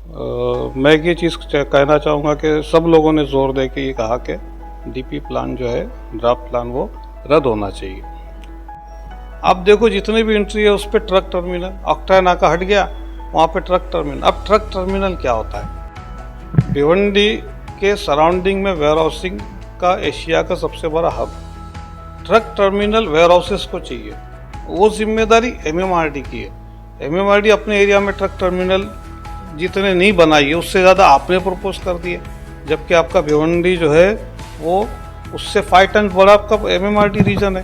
मैं ये चीज़ कहना चाहूँगा कि सब लोगों ने जोर दे के ये कहा कि डीपी प्लान जो है, ड्राफ्ट प्लान, वो रद्द होना चाहिए। अब देखो जितनी भी एंट्री है उस पर ट्रक टर्मिनल, ऑक्टा नाका हट गया, वहाँ पे ट्रक टर्मिनल। अब ट्रक टर्मिनल क्या होता है? भिवंडी के सराउंडिंग में वेयर हाउसिंग का एशिया का सबसे बड़ा hub. Truck terminal warehouses को चाहिए, वो जिम्मेदारी एमएमआरडी की है। एमएमआरडी अपने एरिया में ट्रक टर्मिनल जितने नहीं बनाई है उससे ज़्यादा आपने प्रपोज कर दिए, जबकि आपका भिवंडी जो है वो उससे 5 टन बड़ा आपका एमएमआरडी रीजन है,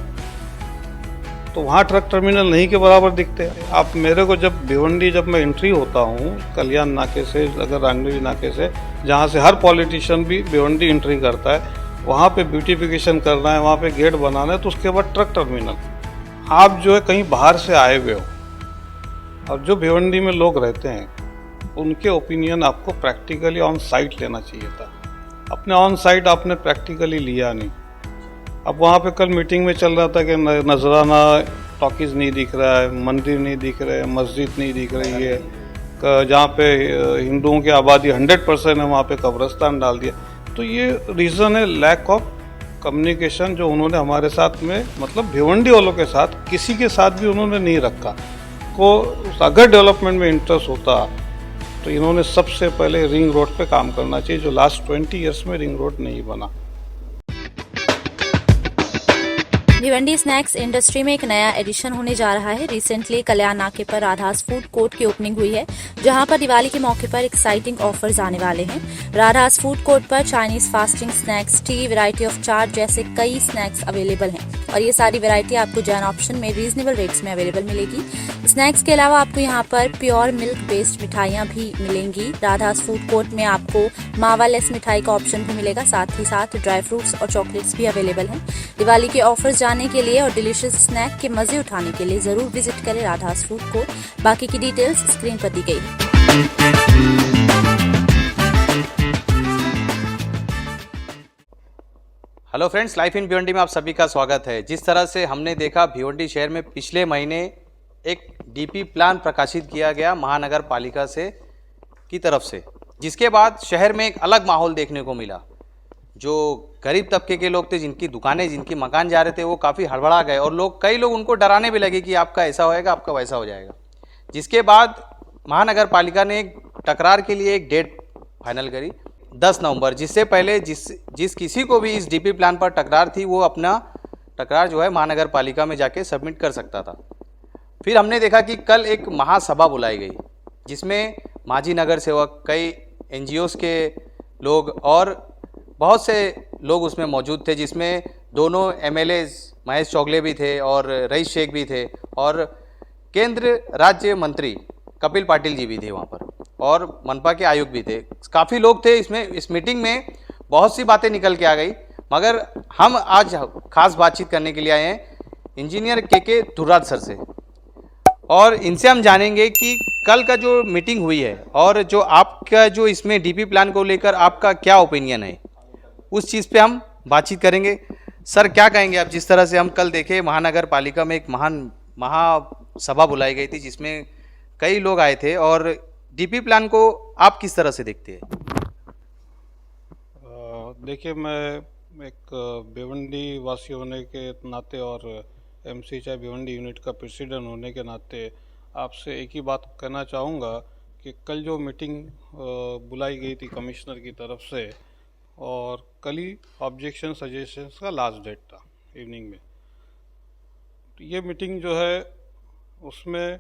तो वहाँ ट्रक टर्मिनल नहीं के बराबर दिखते हैं। आप मेरे को जब भिवंडी जब मैं एंट्री होता हूँ कल्याण नाके से, अगर रांगदेवी नाके से, जहाँ से हर पॉलिटिशियन भी भिवंडी एंट्री करता है, वहाँ पे ब्यूटिफिकेशन करना है, वहाँ पे गेट बनाना है, तो उसके बाद ट्रक टर्मिनल। आप जो है कहीं बाहर से आए हुए हो और जो भिवंडी में लोग रहते हैं उनके ओपिनियन आपको प्रैक्टिकली ऑन साइट लेना चाहिए था। अपने ऑन साइट आपने प्रैक्टिकली लिया नहीं। अब वहाँ पे कल मीटिंग में चल रहा था कि नजराना टॉकीज़ नहीं दिख रहा है, मंदिर नहीं दिख रहे हैं, मस्जिद नहीं दिख रही है, जहाँ पे हिंदुओं की आबादी 100% है वहाँ पे कब्रिस्तान डाल दिया। तो ये रीज़न है लैक ऑफ कम्युनिकेशन जो उन्होंने हमारे साथ में, मतलब भिवंडी वालों के साथ, किसी के साथ भी उन्होंने नहीं रखा। को अगर डेवलपमेंट में इंटरेस्ट होता तो इन्होंने सबसे पहले रिंग रोड पे काम करना चाहिए, जो लास्ट 20 ईयर्स में रिंग रोड नहीं बना। भिवंडी स्नैक्स इंडस्ट्री में एक नया एडिशन होने जा रहा है। रिसेंटली कल्याण नाके पर राधास फूड कोर्ट की ओपनिंग हुई है, जहां पर दिवाली के मौके पर एक्साइटिंग ऑफर्स आने वाले हैं। राधास फूड कोर्ट पर Chinese fasting snacks, tea, variety of chaat जैसे कई स्नैक्स अवेलेबल हैं और ये सारी वैरायटी आपको जैन ऑप्शन में रीजनेबल रेट्स में अवेलेबल मिलेगी। स्नैक्स के अलावा आपको यहाँ पर प्योर मिल्क बेस्ड मिठाइयाँ भी मिलेंगी। राधास फूड कोर्ट में आपको मावा लेस मिठाई का ऑप्शन भी मिलेगा, साथ ही साथ ड्राई फ्रूट्स और चॉकलेट्स भी अवेलेबल हैं। दिवाली के ऑफर्स जानने के लिए और डिलीशियस स्नैक के मजे उठाने के लिए जरूर विजिट करें राधास फूड कोर्ट। बाकी की डिटेल्स स्क्रीन पर दी गई है। Hello friends, life in Bhiwandi में आप सभी का स्वागत है। जिस तरह से हमने देखा भिवंडी शहर में पिछले महीने एक डीपी प्लान प्रकाशित किया गया महानगर पालिका से की तरफ से, जिसके बाद शहर में एक अलग माहौल देखने को मिला। जो गरीब तबके के लोग थे, जिनकी दुकानें, जिनकी मकान जा रहे थे, वो काफ़ी हड़बड़ा गए और कई लोग उनको डराने भी लगे कि आपका ऐसा होएगा, आपका वैसा हो जाएगा। जिसके बाद महानगर पालिका ने एक टकरार के लिए एक डेट फाइनल करी 10 नवंबर, जिससे पहले जिस किसी को भी इस डीपी प्लान पर टकरार थी वो अपना टकरार जो है महानगर पालिका में जाके सबमिट कर सकता था। फिर हमने देखा कि कल एक महासभा बुलाई गई, जिसमें मांझी नगर सेवक, कई NGOs के लोग और बहुत से लोग उसमें मौजूद थे, जिसमें दोनों MLAs महेश चौगले भी थे और रईस शेख भी थे और केंद्र राज्य मंत्री कपिल पाटिल जी भी थे वहाँ पर, और मनपा के आयुक्त भी थे। काफ़ी लोग थे इसमें। इस मीटिंग में बहुत सी बातें निकल के आ गई, मगर हम आज खास बातचीत करने के लिए आए हैं इंजीनियर के धुर्राज सर से, और इनसे हम जानेंगे कि कल का जो मीटिंग हुई है और जो आपका जो इसमें डीपी प्लान को लेकर आपका क्या ओपिनियन है, उस चीज़ पे हम बातचीत करेंगे। सर, क्या कहेंगे आप? जिस तरह से हम कल देखे महानगर पालिका में एक महासभा बुलाई गई थी, जिसमें कई लोग आए थे, और डीपी प्लान को आप किस तरह से देखते हैं? देखिए, मैं एक भिवंडी वासी होने के नाते और MC चाहे भिवंडी यूनिट का प्रेसिडेंट होने के नाते आपसे एक ही बात कहना चाहूँगा कि कल जो मीटिंग बुलाई गई थी कमिश्नर की तरफ से, और कल ही ऑब्जेक्शन सजेशंस का लास्ट डेट था इवनिंग में। तो ये मीटिंग जो है उसमें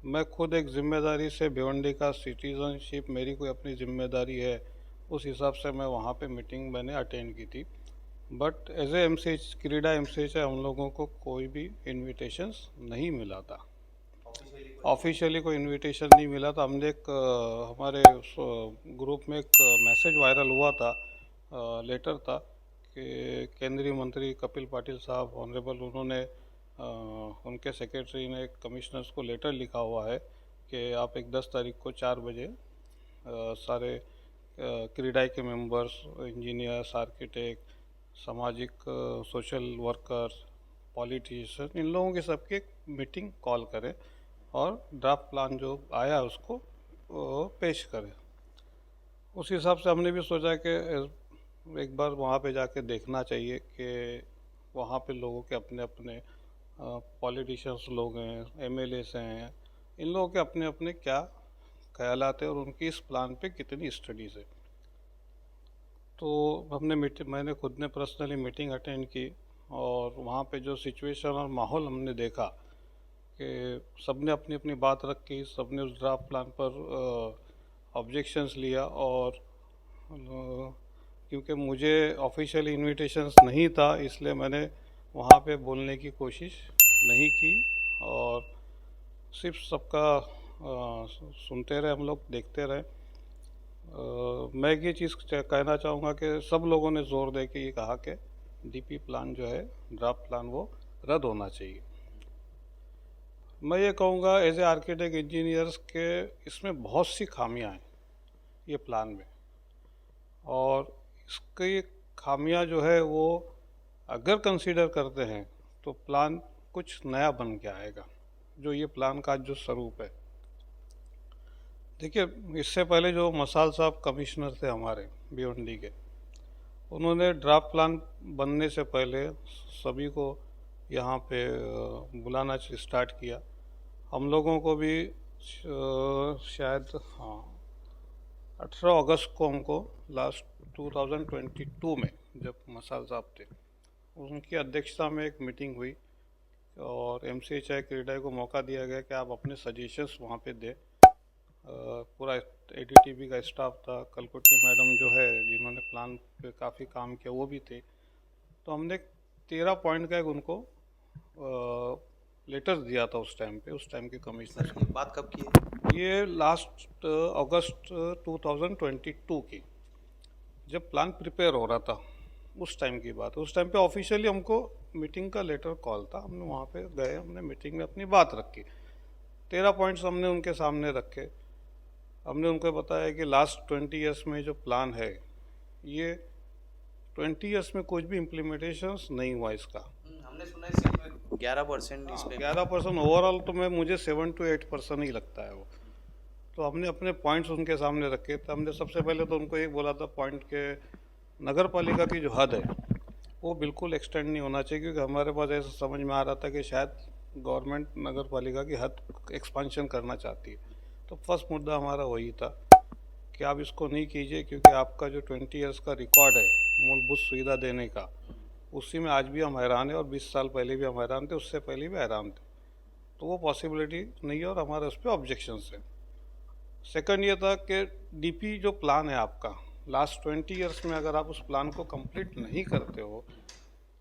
मैं खुद एक जिम्मेदारी से, भिवंडी का सिटीजनशिप मेरी कोई अपनी जिम्मेदारी है, उस हिसाब से मैं वहाँ पे मीटिंग मैंने अटेंड की थी। बट एज ए MCH, क्रीडा MCH है, हम लोगों को कोई भी इनविटेशंस नहीं मिला था, ऑफिशियली कोई इनविटेशन नहीं मिला था। हमने एक हमारे ग्रुप में एक मैसेज वायरल हुआ था, लेटर था कि केंद्रीय मंत्री कपिल पाटिल साहब ऑनरेबल, उन्होंने उनके सेक्रेटरी ने कमिश्नर्स को लेटर लिखा हुआ है कि आप एक 10 तारीख को 4 बजे सारे क्रीडाई के मेंबर्स, इंजीनियर्स, आर्किटेक्ट, सामाजिक सोशल वर्कर्स, पॉलिटिशियन, इन लोगों के सबकी एक मीटिंग कॉल करें और ड्राफ्ट प्लान जो आया उसको पेश करें। उस हिसाब से हमने भी सोचा कि एक बार वहाँ पे जाके देखना चाहिए कि वहाँ पे लोगों के अपने अपने पॉलिटिशियंस लोग हैं, एमएलएस हैं, इन लोगों के अपने अपने क्या ख्यालात हैं और उनकी इस प्लान पे कितनी स्टडीज़ है। तो मैंने खुद ने पर्सनली मीटिंग अटेंड की और वहाँ पे जो सिचुएशन और माहौल हमने देखा कि सबने अपनी अपनी बात रखी, सबने उस ड्राफ्ट प्लान पर ऑब्जेक्शंस लिया और क्योंकि मुझे ऑफिशियल इनविटेशंस नहीं था इसलिए मैंने वहाँ पे बोलने की कोशिश नहीं की और सिर्फ सबका सुनते रहे, हम लोग देखते रहे। मैं ये चीज़ कहना चाहूँगा कि सब लोगों ने ज़ोर दे के ये कहा कि डीपी प्लान जो है, ड्राफ्ट प्लान, वो रद्द होना चाहिए। मैं ये कहूँगा एज ए आर्किटेक्ट इंजीनियर्स के इसमें बहुत सी खामियां हैं ये प्लान में, और इसकी खामियां जो है वो अगर कंसीडर करते हैं तो प्लान कुछ नया बन के आएगा, जो ये प्लान का जो स्वरूप है। देखिए, इससे पहले जो मसाल साहब कमिश्नर थे हमारे भिवंडी के, उन्होंने ड्राफ्ट प्लान बनने से पहले सभी को यहाँ पे बुलाना स्टार्ट किया। हम लोगों को भी शायद 18 अगस्त को हमको लास्ट 2022 में जब मसाल साहब थे, उनकी अध्यक्षता में एक मीटिंग हुई और MCHI क्रीडा को मौका दिया गया कि आप अपने सजेशंस वहाँ पे दें। पूरा ADTV का स्टाफ था, कलकुट्टी मैडम जो है जिन्होंने प्लान पे काफ़ी काम किया वो भी थे। तो हमने 13 पॉइंट का एक उनको लेटर दिया था उस टाइम के कमिश्नर ये बात कब की है? ये लास्ट अगस्त 2022 की, जब प्लान प्रिपेयर हो रहा था उस टाइम की बात। उस टाइम पे ऑफिशियली हमको मीटिंग का लेटर कॉल था, हमने वहाँ पे गए, हमने मीटिंग में अपनी बात रखी। 13 पॉइंट्स हमने उनके सामने रखे। हमने उनको बताया कि लास्ट 20 ईयर्स में जो प्लान है ये 20 ईयर्स में कुछ भी इम्प्लीमेंटेशंस नहीं हुआ इसका। हमने सुना है सिर्फ 11% इस पे 11% ओवरऑल, तो मुझे 7 to 8% ही लगता है वो। तो हमने अपने पॉइंट्स उनके सामने रखे। तो हमने सबसे पहले तो उनको ये बोला था पॉइंट के नगर पालिका की जो हद है वो बिल्कुल एक्सटेंड नहीं होना चाहिए, क्योंकि हमारे पास ऐसा समझ में आ रहा था कि शायद गवर्नमेंट नगर पालिका की हद एक्सपांशन करना चाहती है। तो फर्स्ट मुद्दा हमारा वही था कि आप इसको नहीं कीजिए, क्योंकि आपका जो 20 ईयर्स का रिकॉर्ड है मूलभूत सुविधा देने का, उसी में आज भी हम हैरान हैं और 20 साल पहले भी हम हैरान थे, उससे पहले भी हैरान थे। तो वो पॉसिबिलिटी नहीं है और हमारे उस पर ऑब्जेक्शंस है। सेकंड ये था कि डीपी जो प्लान है आपका लास्ट 20 ईयर्स में, अगर आप उस प्लान को कंप्लीट नहीं करते हो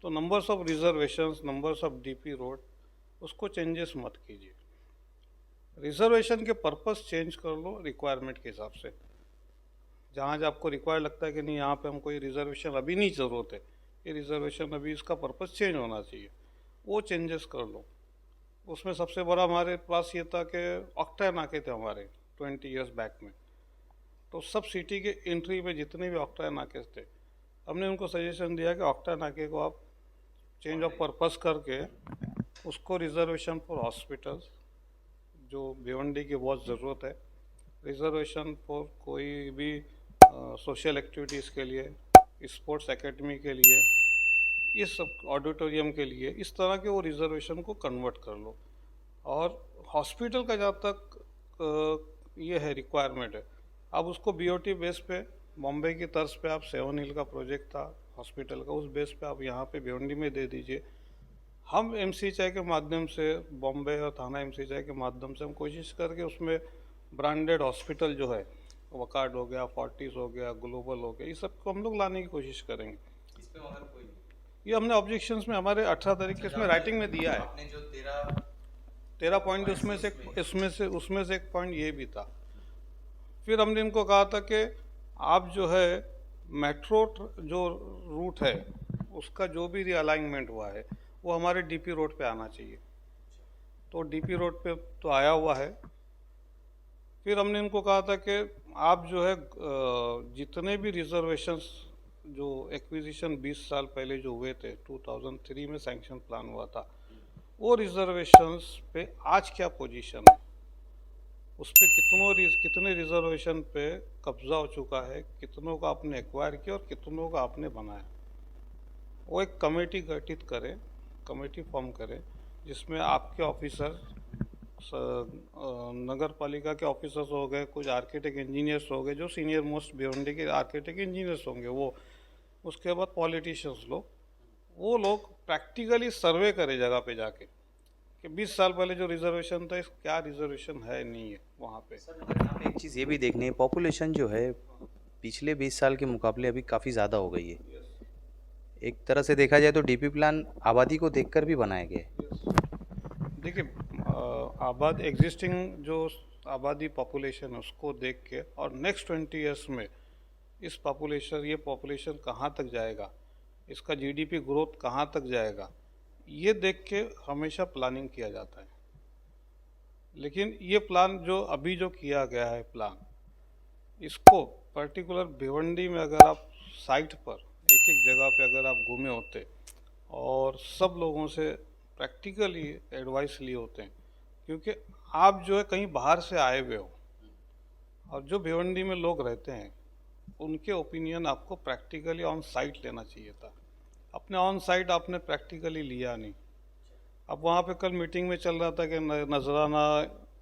तो numbers of reservations, numbers of DP road, उसको चेंजेस मत कीजिए। रिजर्वेशन के पर्पस चेंज कर लो रिक्वायरमेंट के हिसाब से। जहाँ जहाँ आपको रिक्वायर लगता है कि नहीं यहाँ पे हमको ये रिजर्वेशन अभी नहीं ज़रूरत है, ये रिजर्वेशन अभी इसका पर्पस चेंज होना चाहिए, वो चेंजेस कर लो। उसमें सबसे बड़ा हमारे पास ये था कि ऑक्टा नाके थे हमारे 20 ईयर्स बैक में। तो सब सिटी के एंट्री में जितने भी ऑक्टा नाके थे, हमने उनको सजेशन दिया कि ऑक्टा नाके को आप चेंज ऑफ पर्पस करके उसको रिजर्वेशन फॉर हॉस्पिटल्स, जो भिवंडी की बहुत ज़रूरत है, रिजर्वेशन फॉर कोई भी सोशल एक्टिविटीज़ के लिए, स्पोर्ट्स एकेडमी के लिए, इस सब ऑडिटोरियम के लिए, इस तरह के वो रिजर्वेशन को कन्वर्ट कर लो। और हॉस्पिटल का जहाँ तक ये है रिक्वायरमेंट है, अब उसको BOT बेस पे, बॉम्बे की तर्ज पे आप 7 हिल का प्रोजेक्ट था हॉस्पिटल का, उस बेस पे आप यहाँ पे भिवंडी में दे दीजिए। हम MCHI के माध्यम से, बॉम्बे और थाना MCHI के माध्यम से हम कोशिश करके उसमें ब्रांडेड हॉस्पिटल जो है, वकार्ड हो गया, फोर्टिस हो गया, ग्लोबल हो गया, ये सब को हम लोग लाने की कोशिश करेंगे। इस पे मगर कोई ये हमने ऑब्जेक्शंस में हमारे 18 तारीख के इसमें राइटिंग में दिया है। आपने जो 13 पॉइंट, उसमें से एक पॉइंट ये भी था। फिर हमने इनको कहा था कि आप जो है मेट्रो जो रूट है उसका जो भी रीअलाइनमेंट हुआ है वो हमारे DP रोड पे आना चाहिए। तो DP रोड पे तो आया हुआ है। फिर हमने इनको कहा था कि आप जो है जितने भी रिजर्वेशंस जो एक्विजिशन 20 साल पहले जो हुए थे, 2003 में सैंक्शन प्लान हुआ था, वो रिजर्वेशंस पे आज क्या पोजीशन है उस पर कितने रिजर्वेशन पे कब्जा हो चुका है, कितनों का आपने एक्वायर किया और कितनों का आपने बनाया, वो एक कमेटी गठित करें, कमेटी फॉर्म करें, जिसमें आपके ऑफिसर, नगर पालिका के ऑफिसर्स हो गए, कुछ आर्किटेक्ट इंजीनियर्स हो गए, जो सीनियर मोस्ट भिवंडी के आर्किटेक्ट इंजीनियर्स होंगे वो, उसके बाद पॉलिटिशियंस लोग, वो लोग प्रैक्टिकली सर्वे करे जगह पे जाके कि 20 साल पहले जो रिजर्वेशन था, इस क्या रिजर्वेशन है नहीं है वहाँ पे। यहाँ पे एक चीज़ ये भी देखनी है, पॉपुलेशन जो है पिछले 20 साल के मुकाबले अभी काफ़ी ज़्यादा हो गई है। एक तरह से देखा जाए तो डीपी प्लान आबादी को देखकर भी बनाया गया है। देखिए, एग्जिस्टिंग जो आबादी पॉपुलेशन है उसको देख के, और नेक्स्ट 20 ईयर्स में ये पॉपुलेशन कहाँ तक जाएगा, इसका जीडीपी ग्रोथ कहाँ तक जाएगा, ये देख के हमेशा प्लानिंग किया जाता है। लेकिन ये प्लान जो किया गया है प्लान, इसको पर्टिकुलर भिवंडी में अगर आप साइट पर एक एक जगह पे अगर आप घूमे होते और सब लोगों से प्रैक्टिकली एडवाइस लिए होते हैं, क्योंकि आप जो है कहीं बाहर से आए हुए हो और जो भिवंडी में लोग रहते हैं उनके ओपिनियन आपको प्रैक्टिकली ऑन साइट लेना चाहिए था। अपने ऑन साइट आपने प्रैक्टिकली लिया नहीं। अब वहाँ पे कल मीटिंग में चल रहा था कि नजराना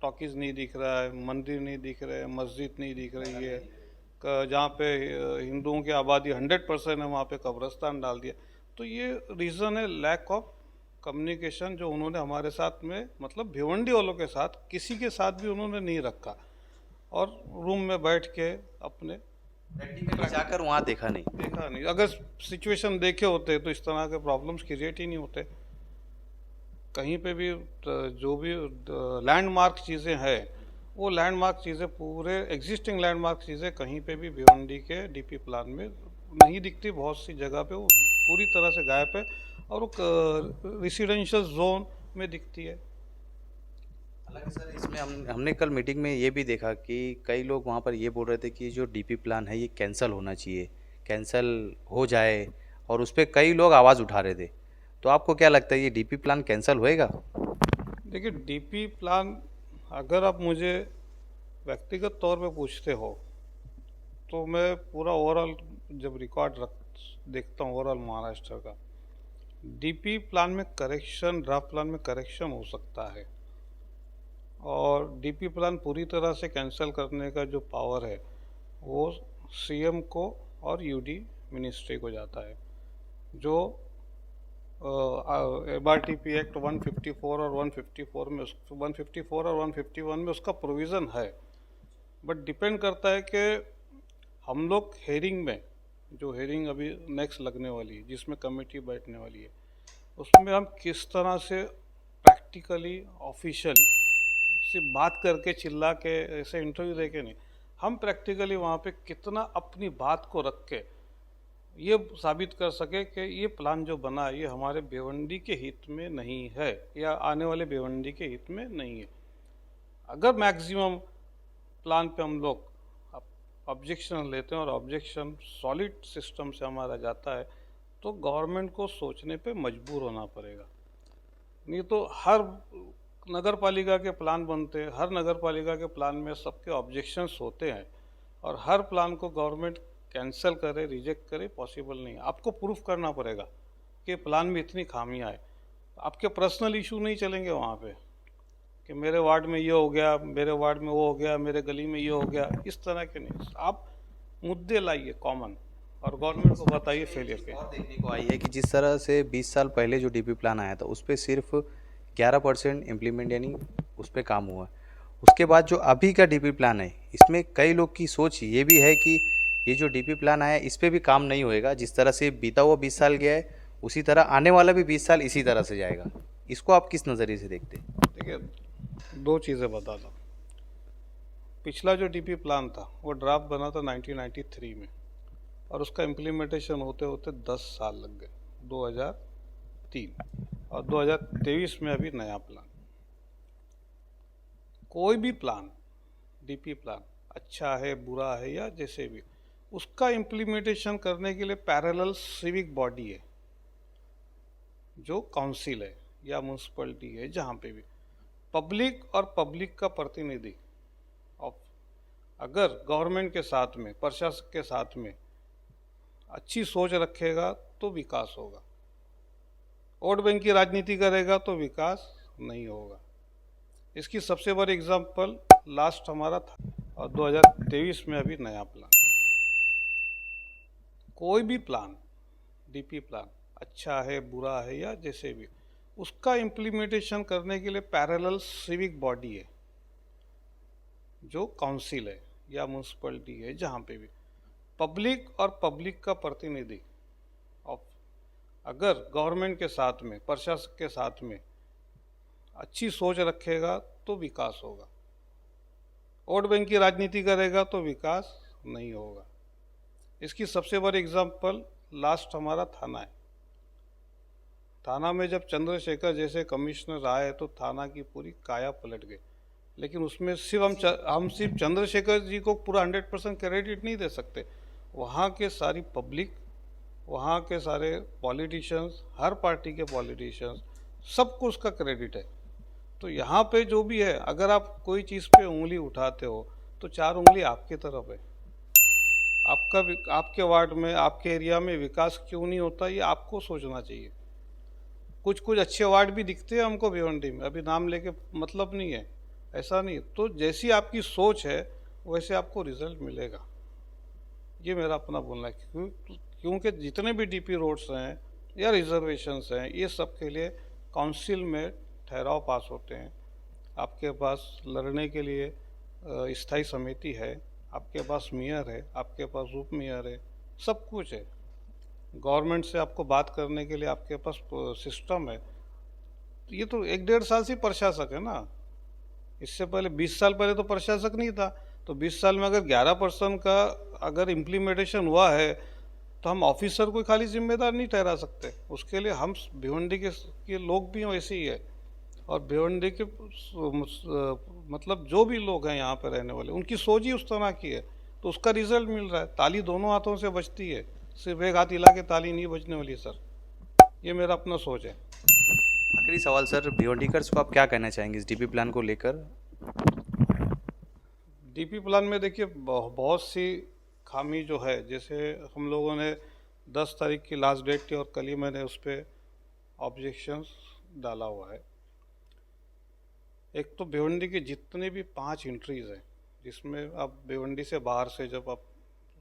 टॉकीज नहीं दिख रहा है, मंदिर नहीं दिख रहे, मस्जिद नहीं दिख रही है, जहाँ पे हिंदुओं की आबादी 100% है वहाँ पे कब्रिस्तान डाल दिया। तो ये रीज़न है लैक ऑफ कम्युनिकेशन, जो उन्होंने हमारे साथ में, मतलब भिवंडी वालों के साथ, किसी के साथ भी उन्होंने नहीं रखा, और रूम में बैठ के अपने प्रैक्टिकली जाकर वहाँ देखा नहीं। अगर सिचुएशन देखे होते तो इस तरह के प्रॉब्लम्स क्रिएट ही नहीं होते। कहीं पे भी जो भी लैंडमार्क चीज़ें हैं, वो लैंडमार्क चीज़ें, पूरे एग्जिस्टिंग लैंडमार्क चीज़ें कहीं पे भी भिवंडी के डीपी प्लान में नहीं दिखती। बहुत सी जगह पे वो पूरी तरह से गायब है, और वो रेसिडेंशियल जोन में दिखती है। हालांकि सर, इसमें हमने कल मीटिंग में ये भी देखा कि कई लोग वहाँ पर ये बोल रहे थे कि जो डीपी प्लान है ये कैंसिल होना चाहिए, कैंसिल हो जाए, और उस पर कई लोग आवाज़ उठा रहे थे। तो आपको क्या लगता है, ये डीपी प्लान कैंसिल होएगा? देखिए, डीपी प्लान अगर आप मुझे व्यक्तिगत तौर पे पूछते हो तो मैं पूरा ओवरऑल जब रिकॉर्ड देखता हूँ ओवरऑल महाराष्ट्र का, डीपी प्लान में करेक्शन, ड्राफ्ट प्लान में करेक्शन हो सकता है, और डीपी प्लान पूरी तरह से कैंसिल करने का जो पावर है वो सीएम को और यूडी मिनिस्ट्री को जाता है। जो MRTP एक्ट 154 और 154 में 154 और 151 में उसका प्रोविज़न है, बट डिपेंड करता है कि हम लोग हेयरिंग में, जो हेयरिंग अभी नेक्स्ट लगने वाली है जिसमें कमेटी बैठने वाली है, उसमें हम किस तरह से प्रैक्टिकली ऑफिशियली सिर्फ बात करके चिल्ला के ऐसे इंटरव्यू दे के नहीं, हम प्रैक्टिकली वहाँ पे कितना अपनी बात को रख के ये साबित कर सके कि ये प्लान जो बना है ये हमारे भिवंडी के हित में नहीं है या आने वाले भिवंडी के हित में नहीं है। अगर मैक्सिमम प्लान पे हम लोग ऑब्जेक्शन लेते हैं और ऑब्जेक्शन सॉलिड सिस्टम से हमारा जाता है, तो गवर्नमेंट को सोचने पे मजबूर होना पड़ेगा। नहीं तो हर नगर पालिका के प्लान बनते हैं, हर नगर पालिका के प्लान में सबके ऑब्जेक्शंस होते हैं, और हर प्लान को गवर्नमेंट कैंसिल करे, रिजेक्ट करे, पॉसिबल नहीं है। आपको प्रूफ करना पड़ेगा कि प्लान में इतनी खामियां है। आपके पर्सनल इशू नहीं चलेंगे वहाँ पे कि मेरे वार्ड में ये हो गया, मेरे वार्ड में वो हो गया, मेरे गली में ये हो गया, इस तरह के नहीं। आप मुद्दे लाइए कॉमन और गवर्नमेंट को बताइए फेलियर के। और देखने को आई है कि जिस तरह से 20 साल पहले जो डीपी प्लान आया था उस पर सिर्फ 11% इम्प्लीमेंट, यानी उस पर काम हुआ। उसके बाद जो अभी का डीपी प्लान है, इसमें कई लोग की सोच ये भी है कि ये जो डीपी प्लान आया इस पर भी काम नहीं होएगा। जिस तरह से बीता हुआ 20 साल गया है, उसी तरह आने वाला भी 20 साल इसी तरह से जाएगा। इसको आप किस नज़रिए से देखते हैं? देखिए, दो चीज़ें बताता हूँ। पिछला जो डीपी प्लान था वो ड्राफ्ट बना था 1993 में, और उसका इम्प्लीमेंटेशन होते होते 10 साल लग गए, 2003, और 2023 में अभी नया प्लान। कोई भी प्लान, डीपी प्लान अच्छा है, बुरा है, या जैसे भी, उसका इम्प्लीमेंटेशन करने के लिए पैरेलल सिविक बॉडी है, जो काउंसिल है या म्यूनसिपलिटी है, जहाँ पे भी पब्लिक और पब्लिक का प्रतिनिधि अगर गवर्नमेंट के साथ में, प्रशासन के साथ में अच्छी सोच रखेगा तो विकास होगा। वोट बैंक की राजनीति करेगा तो विकास नहीं होगा। इसकी सबसे बड़ी एग्जाम्पल लास्ट हमारा था और 2023 में अभी नया प्लान। कोई भी प्लान, डीपी प्लान अच्छा है, बुरा है या जैसे भी, उसका इम्प्लीमेंटेशन करने के लिए पैरेलल सिविक बॉडी है, जो काउंसिल है या म्यूनसिपलिटी है, जहाँ पे भी पब्लिक और पब्लिक का प्रतिनिधि। अगर गवर्नमेंट के साथ में, प्रशासन के साथ में अच्छी सोच रखेगा तो विकास होगा। वोट बैंक की राजनीति करेगा तो विकास नहीं होगा। इसकी सबसे बड़ी एग्जाम्पल लास्ट हमारा थाना है। थाना में जब चंद्रशेखर जैसे कमिश्नर आए तो थाना की पूरी काया पलट गई। लेकिन उसमें सिर्फ हम सिर्फ चंद्रशेखर जी को पूरा 100% क्रेडिट नहीं दे सकते। वहाँ के सारी पब्लिक, वहाँ के सारे पॉलिटिशियंस, हर पार्टी के पॉलिटिशियंस, सबको उसका क्रेडिट है। तो यहाँ पे जो भी है, अगर आप कोई चीज़ पे उंगली उठाते हो तो 4 उंगली आपकी तरफ है। आपके वार्ड में, आपके एरिया में विकास क्यों नहीं होता, ये आपको सोचना चाहिए। कुछ अच्छे वार्ड भी दिखते हैं हमको भिवंडी में, अभी नाम लेके मतलब नहीं है, ऐसा नहीं। तो जैसी आपकी सोच है वैसे आपको रिजल्ट मिलेगा, ये मेरा अपना बोलना है। क्योंकि जितने भी डीपी रोड्स हैं या रिजर्वेशंस हैं, ये सब के लिए काउंसिल में ठहराव पास होते हैं। आपके पास लड़ने के लिए स्थायी समिति है, आपके पास मेयर है, आपके पास उप मेयर है, सब कुछ है। गवर्नमेंट से आपको बात करने के लिए आपके पास सिस्टम है। तो ये तो 1-1.5 साल से प्रशासक है ना। इससे पहले 20 साल पहले तो प्रशासक नहीं था। तो 20 साल में अगर 11% का अगर इम्प्लीमेंटेशन हुआ है तो हम ऑफिसर को खाली जिम्मेदार नहीं ठहरा सकते। उसके लिए हम भिवंडी के लोग भी वैसे ही है, और भिवंडी के मतलब जो भी लोग हैं यहाँ पे रहने वाले, उनकी सोच ही उस तरह की है, तो उसका रिजल्ट मिल रहा है। ताली दोनों हाथों से बजती है, सिर्फ एक हाथ हिला के ताली नहीं बजने वाली सर। ये मेरा अपना सोच है। आखिरी सवाल सर, भिवंडीकर्स को आप क्या कहना चाहेंगे इस डीपी प्लान को लेकर? डीपी प्लान में देखिए बहुत सी खामी जो है, जैसे हम लोगों ने 10 तारीख की लास्ट डेट थी और कल ही मैंने उस पर ऑब्जेक्शंस डाला हुआ है। एक तो भिवंडी के जितने भी 5 एंट्रीज हैं, जिसमें आप भिवंडी से बाहर से जब आप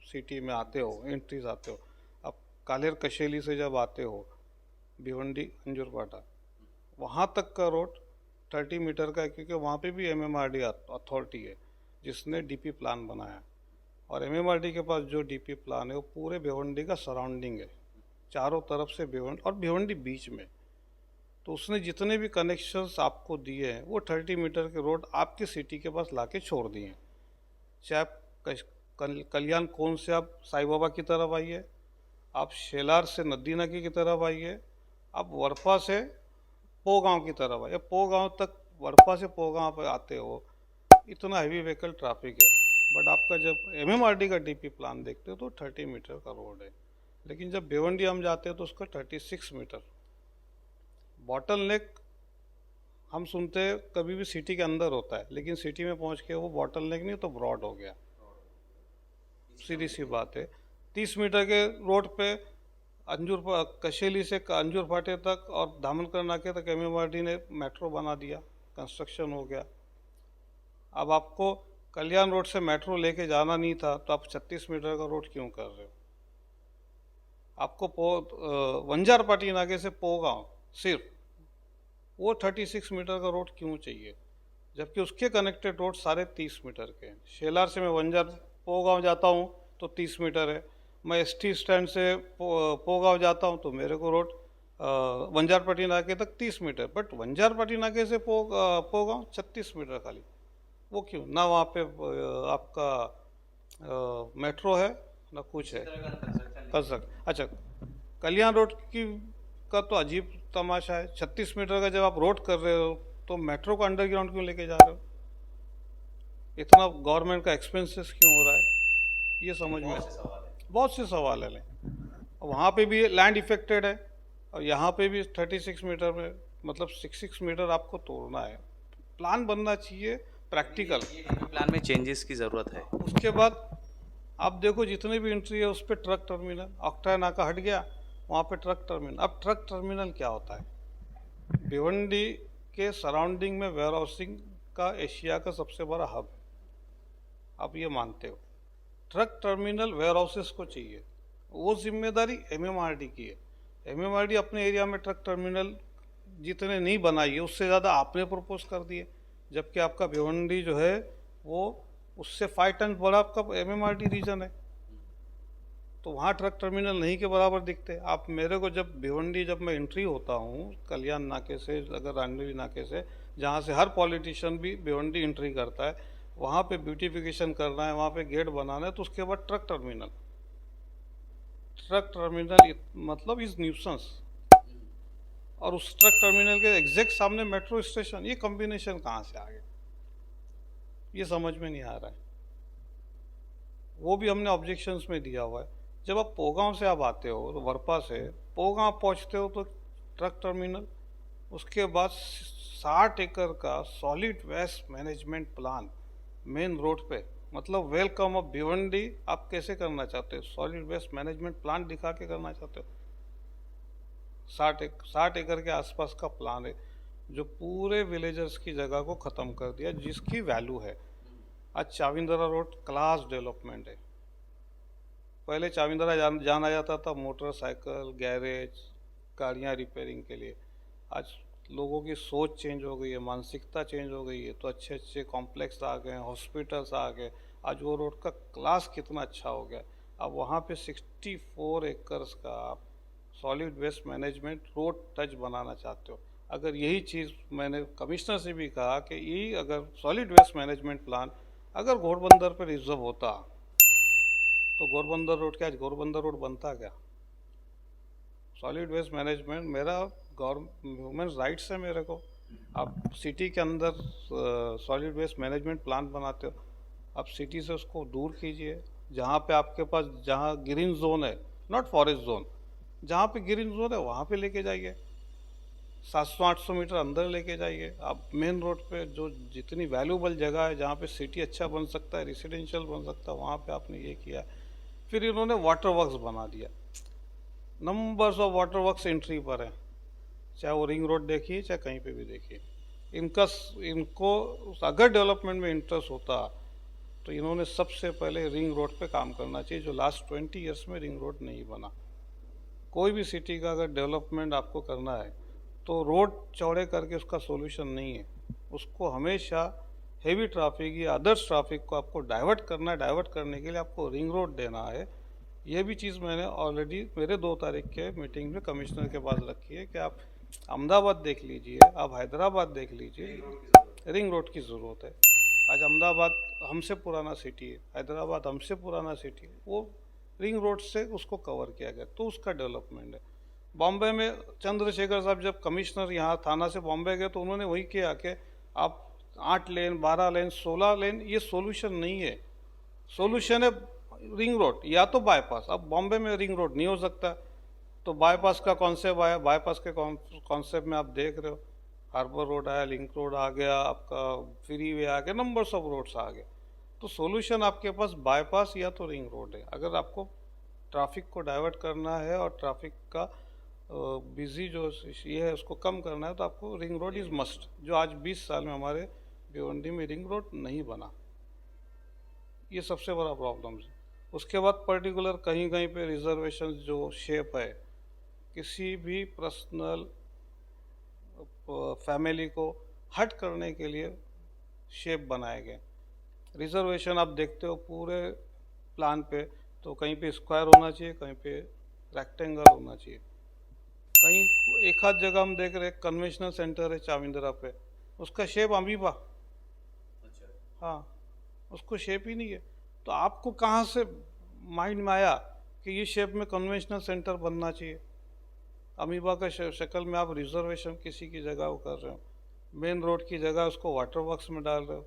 सिटी में आते हो, एंट्रीज आते हो, आप कालेर कशेली से जब आते हो भिवंडी अंजुरपाटा, वहाँ तक का रोड 30 मीटर का है, क्योंकि वहाँ पे भी MMRD अथॉरिटी है जिसने डीपी प्लान बनाया। और MMRD के पास जो डीपी प्लान है वो पूरे भिवंडी का सराउंडिंग है, चारों तरफ से भिवंडी और भिवंडी बीच में। तो उसने जितने भी कनेक्शंस आपको दिए हैं वो 30 मीटर के रोड आपके सिटी के पास लाके छोड़ दिए हैं। चाहे आप कल्याण कोन से आप साई बाबा की तरफ आइए, आप शेलार से नदी नकी की तरफ आइए, आप वरपा से पो गाँव की तरफ आइए, पो गाँव तक, वरपा से पो गाँव पर आते हो, इतना हैवी व्हीकल ट्रैफिक है। बट आपका जब MMRD का डीपी प्लान देखते हो तो 30 मीटर का रोड है, लेकिन जब भिवंडी हम जाते हैं तो उसका 36 मीटर। बॉटल नेक हम सुनते हैं कभी भी सिटी के अंदर होता है, लेकिन सिटी में पहुंच के वो बॉटल नेक नहीं तो ब्रॉड हो गया, सीधी सी बात है। 30 मीटर के रोड पे कशेली से अंजूर फाटे तक और धामनकर नाके तक MMRD ने मेट्रो बना दिया, कंस्ट्रक्शन हो गया। अब आपको कल्याण रोड से मेट्रो लेके जाना नहीं था तो आप 36 मीटर का रोड क्यों कर रहे हो? आपको वंजार पाटी नाके से पोगांव सिर्फ वो 36 मीटर का रोड क्यों चाहिए, जबकि उसके कनेक्टेड रोड सारे 30 मीटर के हैं। शेलार से मैं वंजार पोगांव जाता हूँ तो 30 मीटर है, मैं ST स्टैंड से पोगांव जाता हूँ तो मेरे को रोड वंजारपाटी नाके तक 30 मीटर, बट वंजारपाटी नाके से पोगांव 36 मीटर खाली। वो क्यों? ना वहाँ पे आपका मेट्रो है ना कुछ है अच्छा, कल्याण रोड का तो अजीब तमाशा है। 36 मीटर का जब आप रोड कर रहे हो तो मेट्रो को अंडरग्राउंड क्यों लेके जा रहे हो? इतना गवर्नमेंट का एक्सपेंसेस क्यों हो रहा है? ये समझ में बहुत से सवाल है। वहाँ पे भी लैंड इफेक्टेड है और यहाँ पे भी 36 मीटर में, मतलब 66 मीटर आपको तोड़ना है। प्लान बनना चाहिए, प्रैक्टिकल। प्लान में चेंजेस की ज़रूरत है। उसके बाद आप देखो जितनी भी एंट्री है उस पर ट्रक टर्मिनल, ऑक्टा नाका हट गया, वहाँ पे ट्रक टर्मिनल। अब ट्रक टर्मिनल क्या होता है? भिवंडी के सराउंडिंग में वेयर हाउसिंग का एशिया का सबसे बड़ा हब है, आप ये मानते हो। ट्रक टर्मिनल वेयर हाउसेस को चाहिए, वो जिम्मेदारी एमएमआरडी की है। एमएमआरडी अपने एरिया में ट्रक टर्मिनल जितने नहीं बनाई है उससे ज़्यादा आपने प्रपोज कर दिए, जबकि आपका भिवंडी जो है वो उससे 5 टन बड़ा आपका एमएमआरडी रीजन है, तो वहाँ ट्रक टर्मिनल नहीं के बराबर दिखते। आप मेरे को जब भिवंडी जब मैं एंट्री होता हूँ कल्याण नाके से, अगर रांडवी नाके से, जहाँ से हर पॉलिटिशियन भी भिवंडी एंट्री करता है, वहाँ पे ब्यूटिफिकेशन करना है, वहाँ पे गेट बनाना है, तो उसके बाद ट्रक टर्मिनल मतलब इज न्यूसेंस। और उस ट्रक टर्मिनल के एग्जैक्ट सामने मेट्रो स्टेशन, ये कॉम्बिनेशन कहाँ से आ गया, ये समझ में नहीं आ रहा है। वो भी हमने ऑब्जेक्शंस में दिया हुआ है। जब आप पोगांव से आप आते हो तो वरपा से पोगांव पहुंचते हो तो ट्रक टर्मिनल, उसके बाद 60 एकड़ का solid waste management plan main road पे, मतलब वेलकम ऑफ भिवंडी आप कैसे करना चाहते हो? सॉलिड वेस्ट मैनेजमेंट प्लान दिखा के करना चाहते हो। 60 एकड़ के आसपास का प्लान है जो पूरे विलेजर्स की जगह को ख़त्म कर दिया, जिसकी वैल्यू है। आज चाविंदरा रोड क्लास डेवलपमेंट है। पहले चाविंदरा जाना जाता था मोटरसाइकिल, गैरेज, गाड़ियाँ रिपेयरिंग के लिए। आज लोगों की सोच चेंज हो गई है, मानसिकता चेंज हो गई है, तो अच्छे अच्छे कॉम्प्लेक्स आ गए, हॉस्पिटल्स आ गए। आज वो रोड का क्लास कितना अच्छा हो गया। अब वहाँ पे 64 एकर्स का आप solid waste management road touch बनाना चाहते हो। अगर यही चीज़ मैंने कमिश्नर से भी कहा कि ये अगर सॉलिड वेस्ट मैनेजमेंट प्लान अगर घोड़बंदर पर रिजर्व होता तो घोड़बंदर रोड क्या, आज घोड़बंदर रोड बनता क्या? सॉलिड वेस्ट मैनेजमेंट मेरा ह्यूमन राइट्स है मेरे को। आप सिटी के अंदर सॉलिड वेस्ट मैनेजमेंट प्लान बनाते हो, आप सिटी से उसको दूर कीजिए। जहाँ पे आपके पास जहाँ ग्रीन जोन है, नॉट फॉरेस्ट जोन, जहाँ पे ग्रीन जोन है वहाँ पे लेके जाइए। 700-800 मीटर अंदर लेके जाइए। आप मेन रोड पे जो जितनी वैल्यूबल जगह है जहाँ पे सिटी अच्छा बन सकता है, रेसिडेंशियल बन सकता है, वहाँ पे आपने ये किया। फिर इन्होंने वाटर वर्क्स बना दिया। Numbers of water works entry पर हैं, चाहे वो रिंग रोड देखिए चाहे कहीं पे भी देखिए। इनको अगर डेवलपमेंट में इंटरेस्ट होता तो इन्होंने सबसे पहले रिंग रोड पे काम करना चाहिए, जो लास्ट 20 ईयर्स में रिंग रोड नहीं बना। कोई भी सिटी का अगर डेवलपमेंट आपको करना है तो रोड चौड़े करके उसका सॉल्यूशन नहीं है। उसको हमेशा हेवी ट्रैफिक या अदर्स ट्रैफिक को आपको डाइवर्ट करना है। डाइवर्ट करने के लिए आपको रिंग रोड देना है। ये भी चीज़ मैंने ऑलरेडी मेरे 2 तारीख के मीटिंग में कमिश्नर के पास रखी है कि आप अहमदाबाद देख लीजिए, आप हैदराबाद देख लीजिए, रिंग रोड की ज़रूरत है। आज अहमदाबाद हमसे पुराना सिटी है, हैदराबाद हमसे पुराना सिटी है, वो रिंग रोड से उसको कवर किया गया तो उसका डेवलपमेंट है। बॉम्बे में चंद्रशेखर साहब जब कमिश्नर यहाँ थाना से बॉम्बे गए तो उन्होंने वही किया कि आप 8 लेन, 12 लेन, 16 लेन, ये सॉल्यूशन नहीं है। सॉल्यूशन है रिंग रोड या तो बाईपास। अब बॉम्बे में रिंग रोड नहीं हो सकता तो बाईपास का कॉन्सेप्ट आया। बाईपास के कॉन्सेप्ट में आप देख रहे हो हार्बर रोड आया, लिंक रोड आ गया, आपका फ्री वे आ गया, नंबर्स ऑफ रोड्स आ गए। तो सॉल्यूशन आपके पास बाईपास या तो रिंग रोड है। अगर आपको ट्रैफिक को डाइवर्ट करना है और ट्रैफिक का बिजी जो ये है उसको कम करना है तो आपको रिंग रोड इज़ मस्ट, जो आज 20 साल में हमारे भिवंडी में रिंग रोड नहीं बना। ये सबसे बड़ा प्रॉब्लम है। उसके बाद पर्टिकुलर कहीं कहीं पे रिजर्वेशन जो शेप है, किसी भी पर्सनल फैमिली को हट करने के लिए शेप बनाए गए। रिजर्वेशन आप देखते हो पूरे प्लान पे तो कहीं पे स्क्वायर होना चाहिए, कहीं पे रेक्टेंगल होना चाहिए। कहीं एक आध जगह हम देख रहे हैं कन्वेंशनल सेंटर है चाविंदरा पे, उसका शेप अमीबा। हाँ, उसको शेप ही नहीं है। तो आपको कहाँ से माइंड में आया कि ये शेप में कन्वेंशनल सेंटर बनना चाहिए? अमीबा का शक्ल में आप रिजर्वेशन किसी की जगह वो कर रहे हो, मेन रोड की जगह उसको वाटर वर्क्स में डाल रहे हो।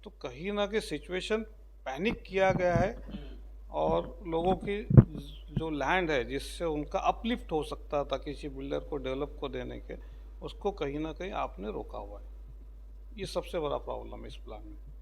तो कहीं ना कहीं सिचुएशन पैनिक किया गया है और लोगों की जो लैंड है जिससे उनका अपलिफ्ट हो सकता था किसी बिल्डर को डेवलप को देने के, उसको कहीं ना कहीं आपने रोका हुआ है। ये सबसे बड़ा प्रॉब्लम है इस प्लान में।